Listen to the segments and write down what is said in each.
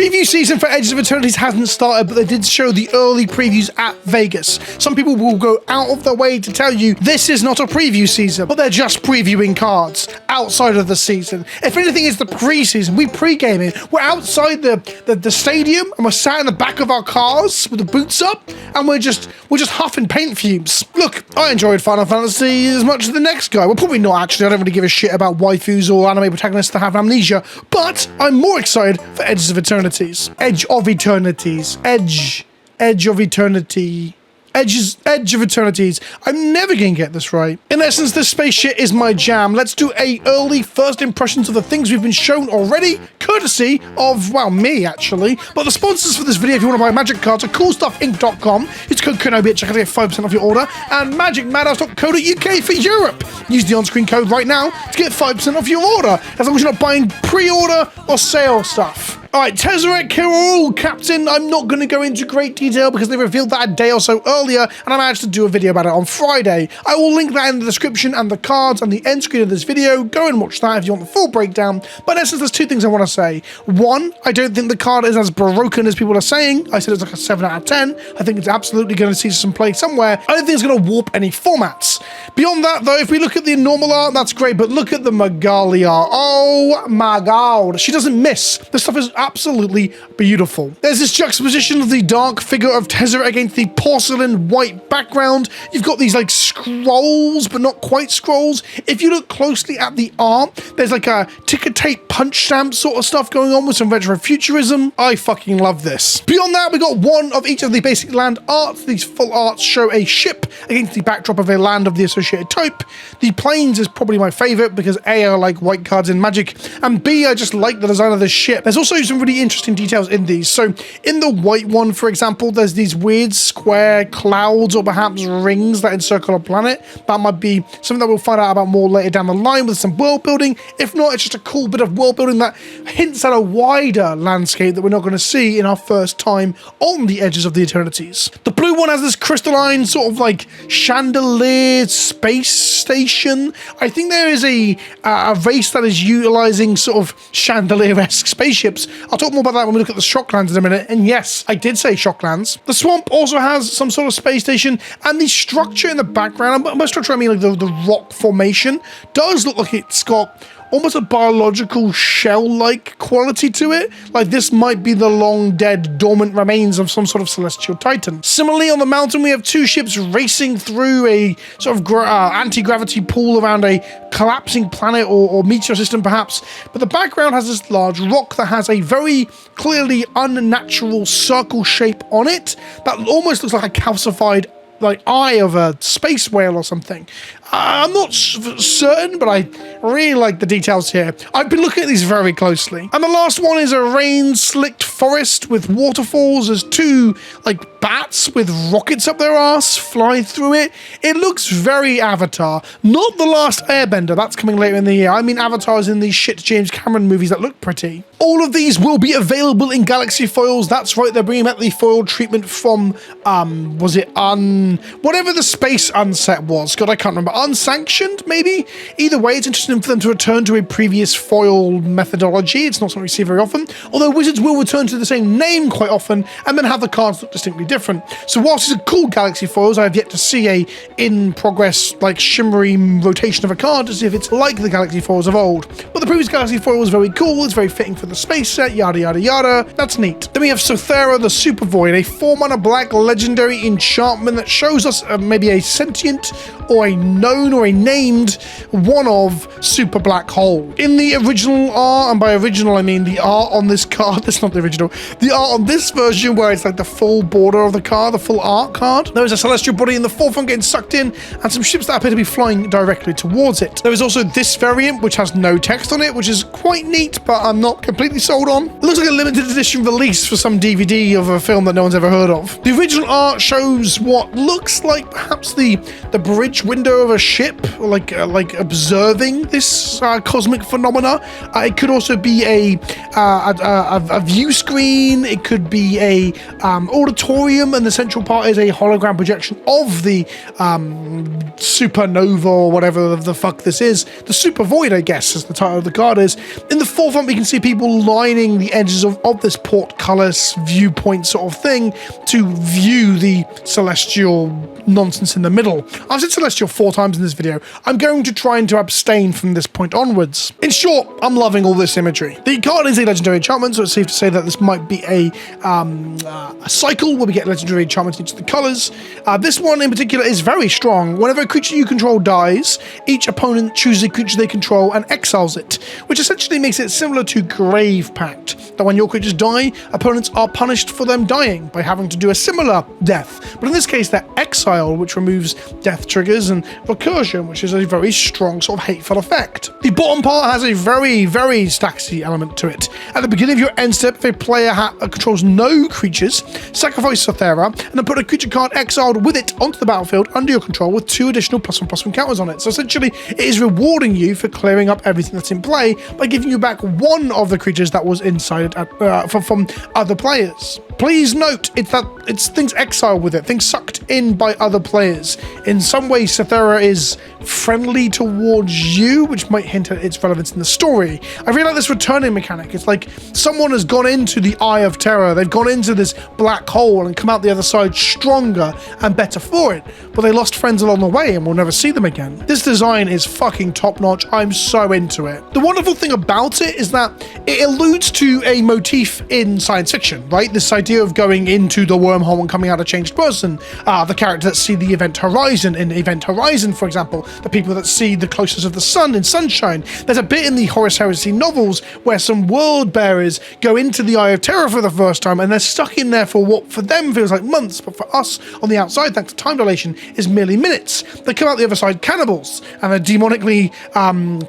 preview season for Edges of Eternities hasn't started, but they did show the early previews at Vegas. Some people will go out of their way to tell you this is not a preview season, but they're just previewing cards outside of the season. If anything, it's the pre-season. We pre-game it. We're outside the stadium and we're sat in the back of our cars with the boots up and we're just huffing paint fumes. Look, I enjoyed Final Fantasy as much as the next guy. Well, probably not actually. I don't really give a shit about waifus or anime protagonists that have amnesia, but I'm more excited for Edges of Eternities. Edge of Eternities. Edge of Eternity. Edge of Eternities. I'm never gonna get this right. In essence, this space shit is my jam. Let's do a early first impressions of the things we've been shown already, courtesy of, well, me actually. But the sponsors for this video, if you want to buy magic cards, are coolstuffinc.com. Use code KENOBI at checkout to get 5% off your order, and magicmadhouse.co.uk for Europe. Use the on-screen code right now to get 5% off your order, as long as you're not buying pre-order or sale stuff. Alright, Tezz Carol, Captain. I'm not going to go into great detail because they revealed that a day or so earlier, and I managed to do a video about it on Friday. I will link that in the description and the cards and the end screen of this video. Go and watch that if you want the full breakdown. But in essence, there's two things I want to say. One, I don't think the card is as broken as people are saying. I said it's like a 7 out of 10. I think it's absolutely going to see some play somewhere. I don't think it's going to warp any formats. Beyond that, though, if we look at the normal art, that's great, but look at the Magali art. Oh my god. She doesn't miss. This stuff is absolutely beautiful. There's this juxtaposition of the dark figure of Tezz against the porcelain white background. You've got these like scrolls, but not quite scrolls. If you look closely at the art, there's like a ticker tape punch stamp sort of stuff going on with some retrofuturism. I fucking love this. Beyond that, we got one of each of the basic land arts. These full arts show a ship against the backdrop of a land of the associated type. The planes is probably my favorite because A, I like white cards in Magic, and B, I just like the design of the ship. There's also some really interesting details in these. So in the white one, for example, there's these weird square clouds or perhaps rings that encircle a planet. That might be something that we'll find out about more later down the line with some world building. If not, it's just a cool bit of world building that hints at a wider landscape that we're not going to see in our first time on the Edges of the Eternities. The blue one has this crystalline sort of like chandelier space station. I think there is a race that is utilizing sort of chandelier-esque spaceships. I'll talk more about that when we look at the Shocklands in a minute. And yes, I did say Shocklands. The swamp also has some sort of space station, and the structure in the background, and by structure I mean like the rock formation, does look like it's got almost a biological shell-like quality to it. Like this might be the long-dead, dormant remains of some sort of celestial titan. Similarly, on the mountain, we have two ships racing through a sort of anti-gravity pool around a collapsing planet or meteor system, perhaps. But the background has this large rock that has a very clearly unnatural circle shape on it that almost looks like a calcified like eye of a space whale or something. I'm not certain, but I really like the details here. I've been looking at these very closely. And the last one is a rain-slicked forest with waterfalls. There's two like bats with rockets up their ass flying through it. It looks very Avatar. Not The Last Airbender, that's coming later in the year. I mean Avatars in these shit James Cameron movies that look pretty. All of these will be available in Galaxy foils. That's right, they're bringing back the foil treatment from, was it whatever the space unset was. God, I can't remember. Unsanctioned, maybe? Either way, it's interesting for them to return to a previous foil methodology. It's not something we see very often. Although Wizards will return to the same name quite often and then have the cards look distinctly different. So whilst it's a cool Galaxy foils, I have yet to see a in-progress, like, shimmery rotation of a card to see if it's like the Galaxy foils of old. But the previous Galaxy foil was very cool. It's very fitting for the space set, yada yada yada. That's neat. Then we have Sothera the Super Void, a 4-mana black legendary enchantment that shows us maybe a sentient or a known or a named one of super black hole. In the original art, and by original I mean the art on this card, that's not the original, the art on this version where it's like the full border of the card, the full art card, there is a celestial body in the forefront getting sucked in and some ships that appear to be flying directly towards it. There is also this variant which has no text on it, which is quite neat, but I'm not completely sold on. It looks like a limited edition release for some DVD of a film that no one's ever heard of. The original art shows what looks like perhaps the bridge window of a ship, like observing this cosmic phenomena. It could also be a view screen. It could be a auditorium, and the central part is a hologram projection of the supernova or whatever the fuck this is. The super void, I guess, as the title of the card is. In the forefront, we can see people lining the edges of this portcullis viewpoint sort of thing to view the celestial nonsense in the middle. I've said celestial 4 times in this video. I'm going to try and to abstain from this point onwards. In short, I'm loving all this imagery. The card is a legendary enchantment, so it's safe to say that this might be a cycle where we get legendary enchantments in each of the colors. This one in particular is very strong. Whenever a creature you control dies, each opponent chooses a creature they control and exiles it, which essentially makes it similar to Grave Pact, that when your creatures die, opponents are punished for them dying by having to do a similar death. But in this case, they're exiled, which removes death triggers, and recursion, which is a very strong sort of hateful effect. The bottom part has a very, very stacksy element to it. At the beginning of your end step, if a player controls no creatures, sacrifice Sothera, and then put a creature card exiled with it onto the battlefield under your control with 2 additional +1/+1 counters on it. So essentially, it is rewarding you for clearing up everything that's in play by giving you back 1 of the creatures that was inside from other players. Please note it's things exiled with it, things sucked in by other players. In some ways, Sothera is friendly towards you, which might hint at its relevance in the story. I really like this returning mechanic. It's like someone has gone into the Eye of Terror, they've gone into this black hole and come out the other side stronger and better for it, but they lost friends along the way and we'll never see them again. This design is fucking top notch. I'm so into it. The wonderful thing about it is that it alludes to a motif in science fiction, right? This idea of going into the wormhole and coming out a changed person. The characters that see the event horizon in Event Horizon, for example, the people that see the closest of the sun in Sunshine. There's a bit in the Horus Heresy novels where some world bearers go into the Eye of Terror for the first time and they're stuck in there for what for them feels like months, but for us on the outside, thanks to time dilation, is merely minutes. They come out the other side cannibals and they're demonically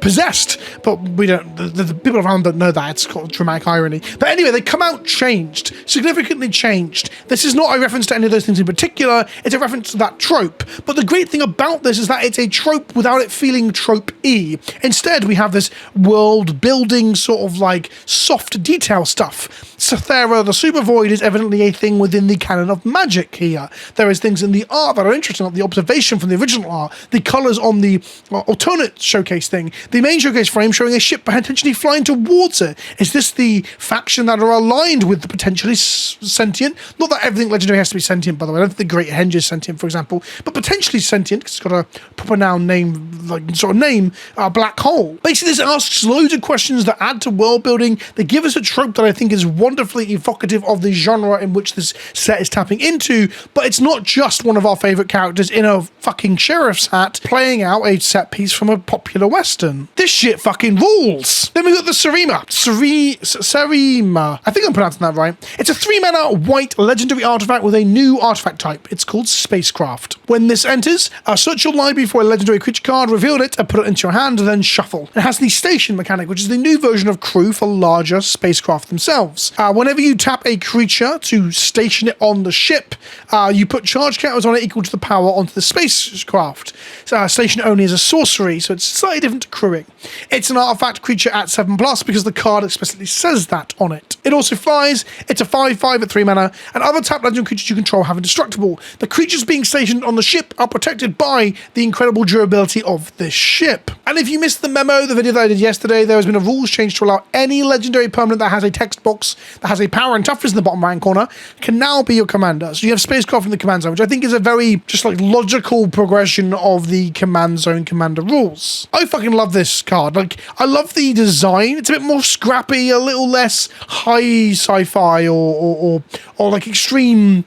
possessed, but we don't. The people around don't know that. It's called dramatic irony. But anyway, they come out changed, significantly changed. This is not a reference to any of those things in particular. It's a reference to that trope. But the great thing about this is that it's a trope without it feeling trope-y. Instead, we have this world-building sort of like soft detail stuff. Sothera, the Super Void, is evidently a thing within the canon of magic here. There is things in the art that are interesting, like the observation from the original art, the colours on the alternate showcase thing, the main showcase frame showing a ship potentially flying towards it. Is this the faction that are aligned with the potentially sentient? Not that everything legendary has to be sentient, by the way. I don't think the Great Henge is sentient, for example, but potentially sentient, because it's got a proper noun name, like sort of name, black hole. Basically, this asks loads of questions that add to world building. They give us a trope that I think is wonderfully evocative of the genre in which this set is tapping into, but it's not just one of our favourite characters in a fucking sheriff's hat playing out a set piece from a popular western. This shit fucking rules. Then we got the Serema. Serema. I think I'm pronouncing that right. It's a 3-mana white legendary artifact with a new artifact type. It's called Spacecraft. When this enters, search your library for a legendary creature card, reveal it, and put it into your hand, and then shuffle. It has the station mechanic, which is the new version of crew for larger spacecraft themselves. Whenever you tap a creature to station it on the ship, you put charge counters on it equal to the power onto the spacecraft. Station only is a sorcery, so it's slightly different to crewing. It's an artifact creature at 7+ because the card explicitly says that on it. It also flies. It's a 5/5 at 3 mana, and other tap legendary creatures you control have indestructible. The creatures being stationed on the ship are protected by the incredible durability of this ship. And if you missed the memo, the video that I did yesterday, there has been a rules change to allow any legendary permanent that has a text box that has a power and toughness in the bottom right corner can now be your commander. So you have spacecraft in the command zone, which I think is a very just like logical progression of the command zone commander rules. I fucking love this card. Like, I love the design. It's a bit more scrappy, a little less high sci-fi or like extreme.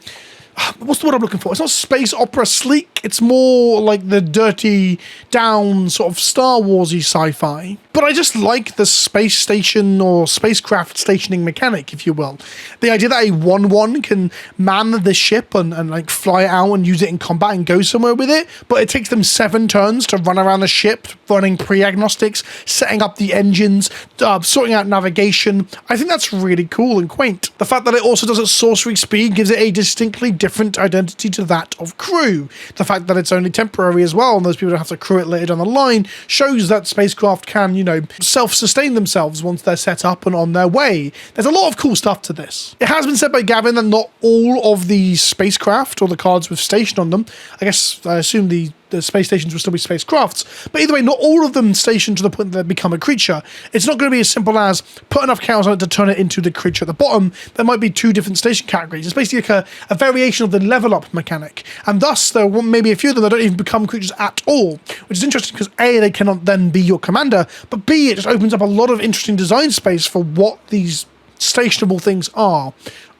What's the word I'm looking for? It's not space opera sleek. It's more like the dirty down sort of Star Wars-y sci-fi. But I just like the space station or spacecraft stationing mechanic, if you will. The idea that a 1/1 can man the ship and like fly it out and use it in combat and go somewhere with it, but it takes them 7 turns to run around the ship, running pre-agnostics, setting up the engines, sorting out navigation. I think that's really cool and quaint. The fact that it also does at sorcery speed gives it a distinctly different different identity to that of crew. The fact that it's only temporary as well, and those people don't have to crew it later down the line, shows that spacecraft can, you know, self-sustain themselves once they're set up and on their way. There's a lot of cool stuff to this. It has been said by Gavin that not all of the spacecraft or the cards with station on them, I assume the space stations will still be spacecrafts, but either way, not all of them stationed to the point that they become a creature. It's not going to be as simple as put enough cows on it to turn it into the creature at the bottom. There might be two different station categories. It's basically like a variation of the level up mechanic, and thus there may be a few of them that don't even become creatures at all, which is interesting because A, they cannot then be your commander, but B, it just opens up a lot of interesting design space for what these stationable things are.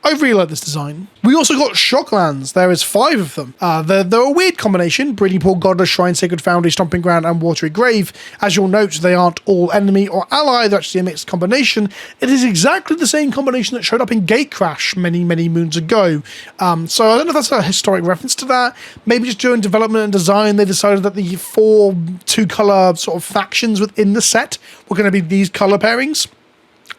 I really like this design. We also got Shocklands. There is 5 of them. They're a weird combination: Breeding Pool, Godless Shrine, Sacred Foundry, Stomping Ground, and Watery Grave. As you'll note, they aren't all enemy or ally. They're actually a mixed combination. It is exactly the same combination that showed up in Gatecrash many, many moons ago. So I don't know if that's a historic reference to that. Maybe just during development and design, they decided that the 4 two-color sort of factions within the set were going to be these color pairings.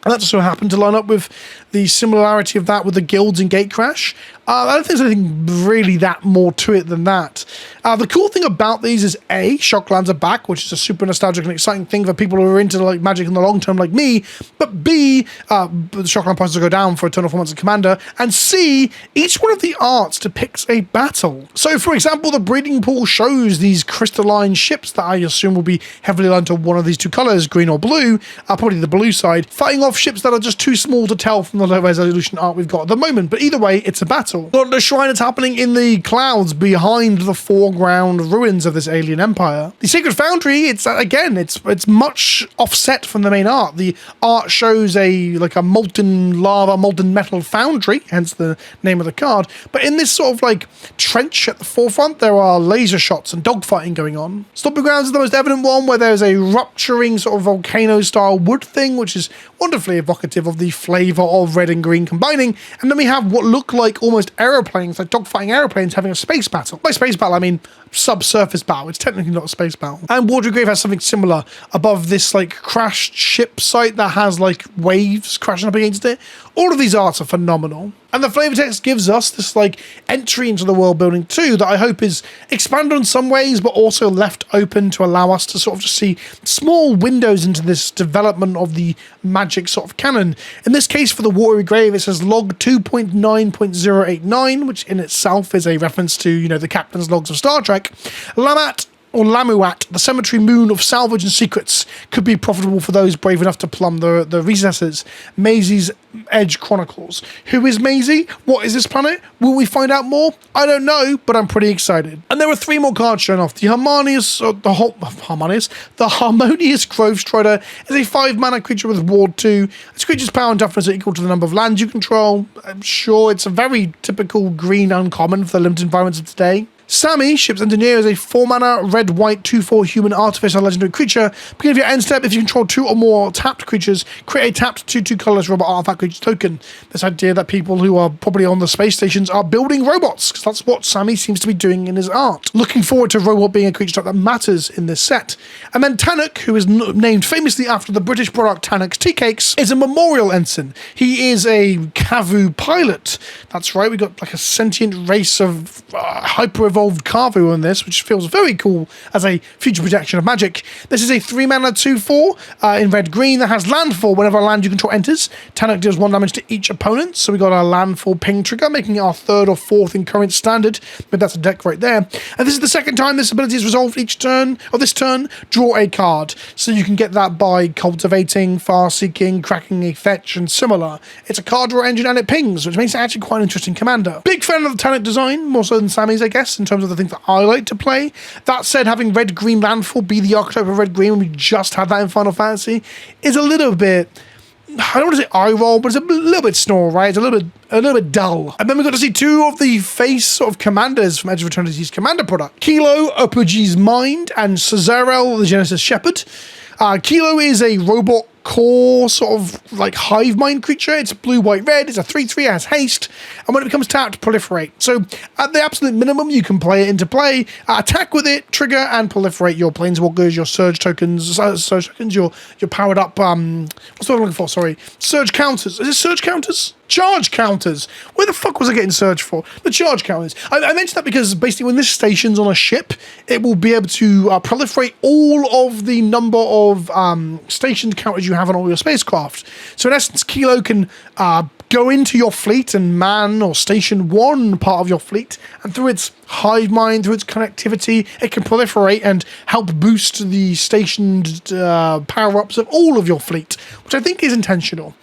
And that just so happened to line up with the similarity of that with the guilds in Gatecrash. I don't think there's anything really that more to it than that. The cool thing about these is A, Shocklands are back, which is a super nostalgic and exciting thing for people who are into like Magic in the long term like me. But B, the Shockland prices will go down for Eternal Formats and Commander. And C, each one of the arts depicts a battle. So for example, the Breeding Pool shows these crystalline ships that I assume will be heavily aligned to one of these two colors, green or blue, probably the blue side, fighting off ships that are just too small to tell from the low resolution art we've got at the moment. But either way, it's a battle. Got the shrine is happening in the clouds behind the foreground ruins of this alien empire. The Sacred Foundry, it's much offset from the main art. The art shows a molten lava, molten metal foundry, hence the name of the card. But in this sort of like trench at the forefront, there are laser shots and dogfighting going on. Stomping Grounds is the most evident one, where there's a rupturing sort of volcano-style wood thing, which is wonderfully evocative of the flavor of red and green combining. And then we have what look like almost aeroplanes, like dogfighting aeroplanes, having a space battle. By space battle, I mean subsurface battle. It's technically not a space battle. And Watery Grave has something similar above this like crashed ship site that has like waves crashing up against it. All of these arts are phenomenal. And the flavor text gives us this like entry into the world building too, that I hope is expanded in some ways, but also left open to allow us to sort of just see small windows into this development of the Magic sort of canon. In this case, for the Watery Grave, it says log 2.9.089, which in itself is a reference to, you know, the captain's logs of Star Trek. Lamuat, the cemetery moon of salvage and secrets, could be profitable for those brave enough to plumb the recesses. Maisie's Edge Chronicles. Who is Maisie? What is this planet? Will we find out more? I don't know, but I'm pretty excited. And there were 3 more cards shown off. The Harmonious Grove Strider is a 5-mana creature with Ward 2. This creature's power and toughness are equal to the number of lands you control. I'm sure it's a very typical green uncommon for the limited environments of today. Sammy, Ship's Engineer, is a 4-mana, red-white, 2/4 human artificer legendary creature. Beginning of your end step, if you control 2 or more tapped creatures, create a tapped 2/2 colorless robot artifact creature token. This idea that people who are probably on the space stations are building robots, because that's what Sammy seems to be doing in his art. Looking forward to robot being a creature type that matters in this set. And then Tannock, who is named famously after the British product Tannock's Tea Cakes, is a memorial ensign. He is a Kavu pilot. That's right, we got like a sentient race of hyper-evolved Kavu on this, which feels very cool as a future projection of Magic. This is a 3-mana 2/4 in red-green that has landfall whenever a land you control enters. Tannock deals 1 damage to each opponent, so we got a landfall ping trigger, making it our 3rd or 4th in current standard, but that's a deck right there. And this is the 2nd time this ability is resolved each turn, or this turn, draw a card. So you can get that by cultivating, far-seeking, cracking a fetch, and similar. It's a card draw engine and it pings, which makes it actually quite an interesting commander. Big fan of the Tannock design, more so than Sammy's, I guess, in terms of the things that I like to play. That said, having red-green landfall be the archetype of red-green when we just had that in Final Fantasy is a little bit, I don't want to say eye roll, but it's a little bit snore, right? It's a little bit dull. And then we got to see 2 of the face sort of commanders from Edge of Eternities commander product. Kilo, Opogee's Mind, and Cesarel, the Genesis Shepherd. Kilo is a robot core sort of like hive mind creature. It's blue, white, red. It's a 3/3, has haste, and when it becomes tapped, proliferate. So at the absolute minimum, you can play it into play, attack with it, trigger, and proliferate your planeswalkers, your surge tokens, your powered up. What's what I'm looking for? Sorry, surge counters. Is it surge counters? Charge counters. Where the fuck was I getting surge for? The charge counters. I mentioned that because basically when this station's on a ship, it will be able to proliferate all of the number of stationed counters you have on all your spacecraft. So in essence, Kilo can go into your fleet and man or station one part of your fleet, and through its hive mind, through its connectivity, it can proliferate and help boost the stationed power-ups of all of your fleet, which I think is intentional.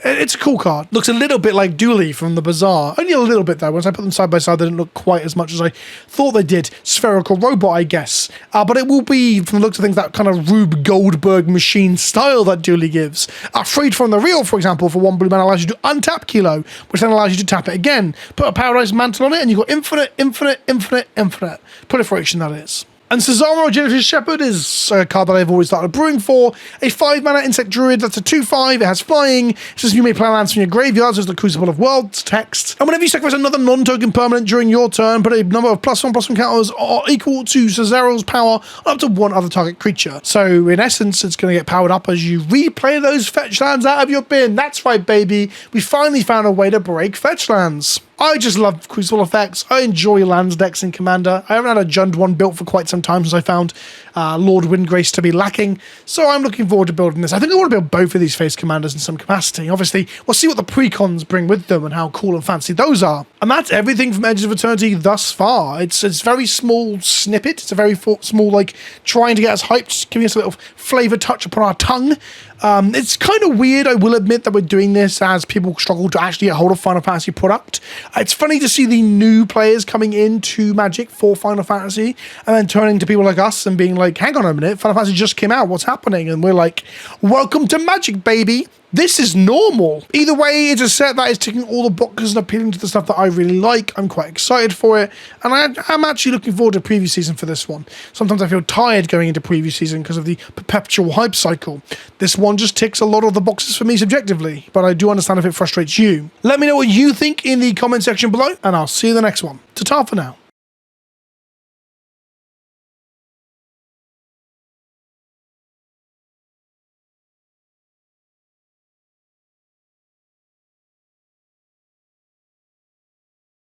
It's a cool card. Looks a little bit like Dooley from the Bazaar. Only a little bit though. Once I put them side by side, they didn't look quite as much as I thought they did. Spherical robot, I guess. But it will be, from the looks of things, that kind of Rube Goldberg machine style that Dooley gives. Freed from the Real, for example, for 1 blue mana allows you to untap Kilo, which then allows you to tap it again. Put a Paradise Mantle on it, and you've got infinite proliferation, that is. And Cesaro Agility Shepherd is a card that I've always started brewing for. A 5-mana Insect Druid, that's a 2/5, it has flying. It says you may play lands from your graveyards as the Crucible of Worlds text. And whenever you sacrifice another non-token permanent during your turn, put a number of +1/+1 counters are equal to Cesaro's power up to one other target creature. So in essence, it's going to get powered up as you replay those fetch lands out of your bin. That's right, baby. We finally found a way to break fetch lands. I just love Crucible effects. I enjoy lands decks in Commander. I haven't had a Jund one built for quite some time since I found Lord Windgrace to be lacking, so I'm looking forward to building this. I think I want to build both of these face commanders in some capacity. Obviously, we'll see what the precons bring with them and how cool and fancy those are. And that's everything from Edges of Eternity thus far. It's very small snippet. It's a very small, like, trying to get us hyped, giving us a little flavor touch upon our tongue. It's kind of weird, I will admit, that we're doing this as people struggle to actually get hold of Final Fantasy product. It's funny to see the new players coming into Magic for Final Fantasy and then turning to people like us and being like, hang on a minute, Final Fantasy just came out, what's happening? And we're like, welcome to Magic, baby. This is normal. Either way, it's a set that is ticking all the boxes and appealing to the stuff that I really like. I'm quite excited for it, and I'm actually looking forward to preview season for this one. Sometimes I feel tired going into preview season because of the perpetual hype cycle. This one just ticks a lot of the boxes for me subjectively, but I do understand if it frustrates you. Let me know what you think in the comment section below, and I'll see you in the next one. Ta-ta for now.